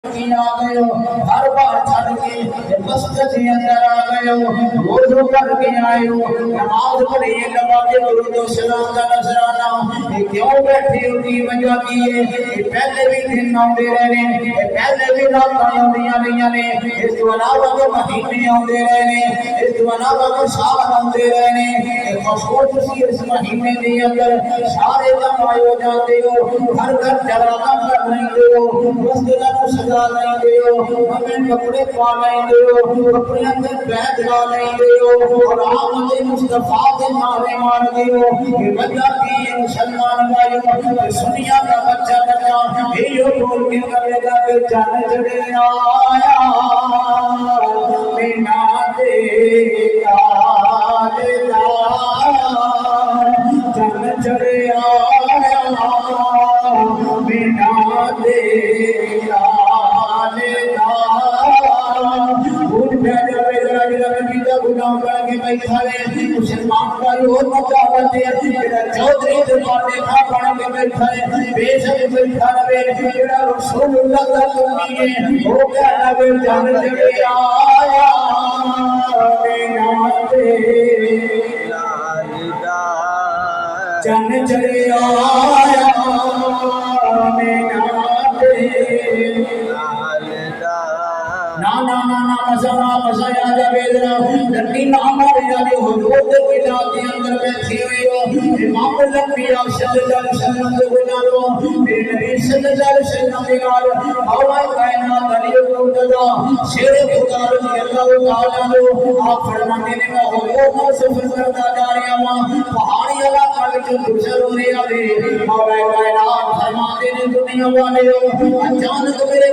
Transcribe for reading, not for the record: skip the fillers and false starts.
आ गए हो, हर बार छड़ के मस्जिद के अंदर आ गए हो, वुज़ू करके आए हो, नमाज पढ़ी लगा के दुरूद व सलाम का नजराना, ये क्यों बैठे हो की वजह की है? ये पहले भी दिन आते रहे ने, ये पहले भी रात आंदियां रही ने, इस तो अलावा तो महीने आते रहे ने, इस तो अलावा तो साल आते रहे ने, खासतौर से इस महीने के अंदर सारे काम आयो जाते हो, हर घर जराना कर लेते हो, मस्जिद को सजा लेते हो, हमें कपड़े पा लेते हो, अपने अंदर बैग ला लेते हो और आमद मुस्तफा के नारे मारते हो। ये वजह की है मुसलमान भाइयों, सुनिया का बच्चा ये बोल के करेगा कि जान चढ़े आया बिना देखा जान चढ़े आया बिना देखा मुसलमान भाई और मौका बनते हैं चौधरी दरबार खा पढ़ के बैठा है बेशक बैठा रहे जेड़ा रसूलुल्लाह का सुन्नी है वो कह लगे जान चढ़े आया बिना देखा जान चढ़े आया बिना ना ना ना ना मजा आ जावे जरा लंबी ना हमारे यानी हुजूर के किताब के अंदर बैठी हुई हो इमाम लंबिया सल्लल्लाहु अलैहि वसल्लम के गुलालो मेरे नबी सल्लल्लाहु अलैहि वसल्लम के गाल मौला कायनात अली मुर्तजा शेर खुदा रजी अल्लाह ताला नो आप फरमाते ने मैं हुजूर को सफर करता जा रहा हूं पहाड़ी इलाका में गुजर हो रहा है मौला कायनात फरमाते ने दुनिया वाले हो अचानक मेरे